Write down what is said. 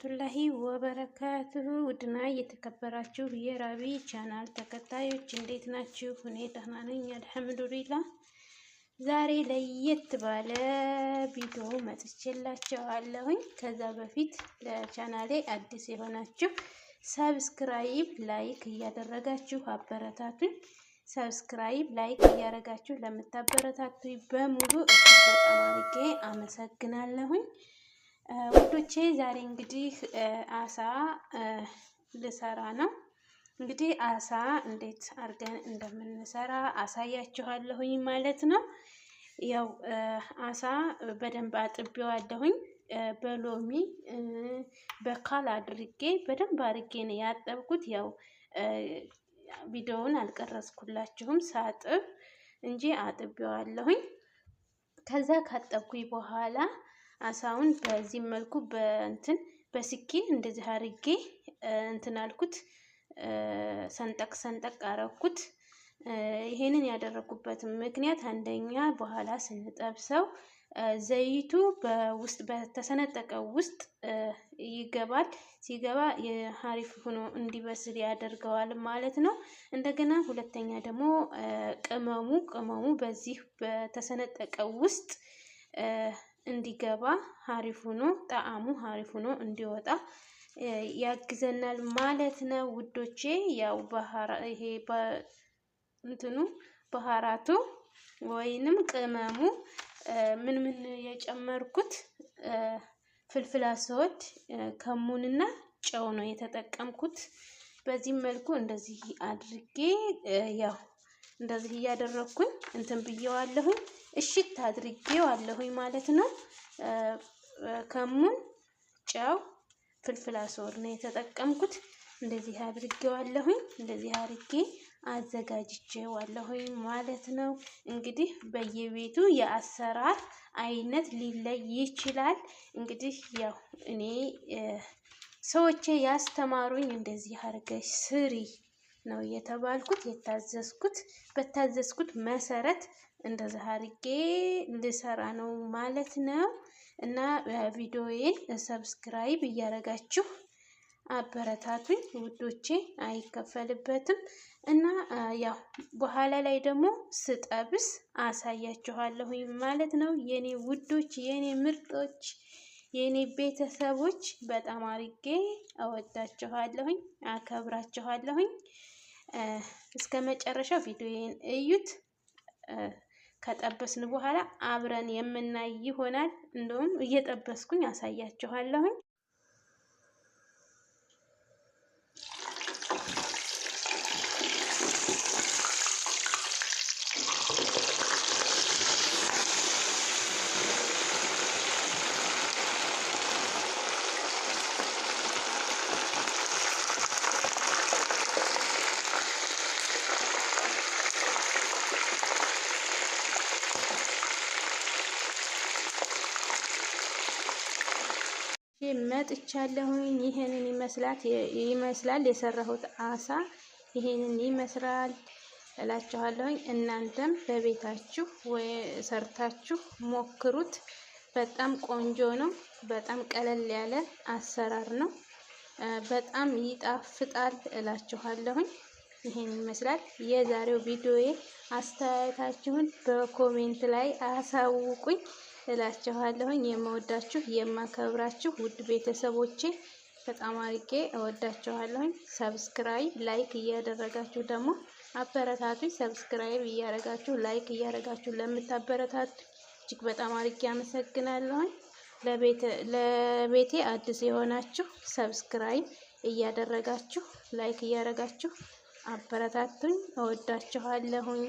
ወራህመቱላሂ ወበረካቱሁ ውድና የተከበራችሁ የራቢ ቻናል ተከታዮች እንዴት ናችሁ? እኔ ደህና ነኝ አልሐምዱሊላህ። ዛሬ ለየት ባለ ቪዲዮ መጥቼላችኋለሁኝ። ከዛ በፊት ለቻናሌ አዲስ የሆናችሁ ሰብስክራይብ፣ ላይክ እያደረጋችሁ አበረታቱኝ። ሰብስክራይብ፣ ላይክ እያደረጋችሁ ለምታበረታቱኝ በሙሉ በጣም አድርጌ አመሰግናለሁኝ። ውዶቼ ዛሬ እንግዲህ አሳ ልሰራ ነው። እንግዲህ አሳ እንዴት አድርገን እንደምንሰራ አሳያችኋለሁኝ ማለት ነው። ያው አሳ በደንብ አጥቤዋለሁኝ በሎሚ በካል አድርጌ በደንብ አድርጌ ነው ያጠብኩት። ያው ቪዲዮውን አልቀረጽኩላችሁም ሳጥብ እንጂ አጥቤዋለሁኝ። ከዛ ካጠብኩኝ በኋላ አሳውን በዚህ መልኩ በስኪን እንደዚህ አድርጌ እንትን አልኩት፣ ሰንጠቅ ሰንጠቅ አረኩት። ይሄንን ያደረኩበት ምክንያት አንደኛ በኋላ ስንጠብሰው ዘይቱ በውስጥ በተሰነጠቀው ውስጥ ይገባል። ሲገባ የሀሪፍ ሆኖ እንዲበስል ያደርገዋል ማለት ነው። እንደገና ሁለተኛ ደግሞ ቅመሙ በዚህ በተሰነጠቀው ውስጥ እንዲገባ ሀሪፍ ሆኖ ጣዕሙ ሀሪፍ ሆኖ እንዲወጣ ያግዘናል ማለት ነው ውዶቼ። ያው ባህራቱ ወይንም ቅመሙ ምን የጨመርኩት ፍልፍል አስወድ፣ ከሙንና ጨው ነው የተጠቀምኩት። በዚህ መልኩ እንደዚህ አድርጌ ያው እንደዚህ እያደረኩኝ እንትን ብየዋለሁኝ፣ እሽት አድርጌዋለሁኝ ማለት ነው። ከሙን፣ ጨው፣ ፍልፍል አስወድ ነው የተጠቀምኩት። እንደዚህ አድርጌዋለሁኝ። እንደዚህ አድርጌ አዘጋጅቼዋለሁኝ ማለት ነው። እንግዲህ በየቤቱ የአሰራር አይነት ሊለይ ይችላል። እንግዲህ ያው እኔ ሰዎቼ ያስተማሩኝ እንደዚህ አድርገሽ ስሪ ነው የተባልኩት የታዘዝኩት። በታዘዝኩት መሰረት እንደዚህ አድርጌ ልሰራ ነው ማለት ነው። እና ቪዲዮዬን ሰብስክራይብ እያደረጋችሁ አበረታቱኝ ውዶቼ፣ አይከፈልበትም። እና ያው በኋላ ላይ ደግሞ ስጠብስ አሳያችኋለሁኝ ማለት ነው። የኔ ውዶች፣ የኔ ምርጦች፣ የኔ ቤተሰቦች በጣም አድርጌ እወዳችኋለሁኝ፣ አከብራችኋለሁኝ። እስከ መጨረሻው ቪዲዮዬን እዩት። ከጠበስን በኋላ አብረን የምናይ ይሆናል። እንደውም እየጠበስኩኝ አሳያችኋለሁኝ። መጥቻለሁኝ። ይሄንን ይመስላል የሰራሁት አሳ ይሄንን ይመስላል እላችኋለሁኝ። እናንተም በቤታችሁ ሰርታችሁ ሞክሩት። በጣም ቆንጆ ነው። በጣም ቀለል ያለ አሰራር ነው። በጣም ይጣፍጣል እላችኋለሁኝ። ይሄን ይመስላል የዛሬው ቪዲዮዬ። አስተያየታችሁን በኮሜንት ላይ አሳውቁኝ እላችኋለሁኝ። የምወዳችሁ የማከብራችሁ ውድ ቤተሰቦቼ በጣም አድርጌ እወዳችኋለሁኝ። ሰብስክራይብ፣ ላይክ እያደረጋችሁ ደግሞ አበረታቱኝ። ሰብስክራይብ እያደረጋችሁ ላይክ እያደረጋችሁ ለምታበረታቱ እጅግ በጣም አድርጌ አመሰግናለሁኝ። ለቤቴ አዲስ የሆናችሁ ሰብስክራይብ እያደረጋችሁ ላይክ እያደረጋችሁ አበረታቱኝ። እወዳችኋለሁኝ።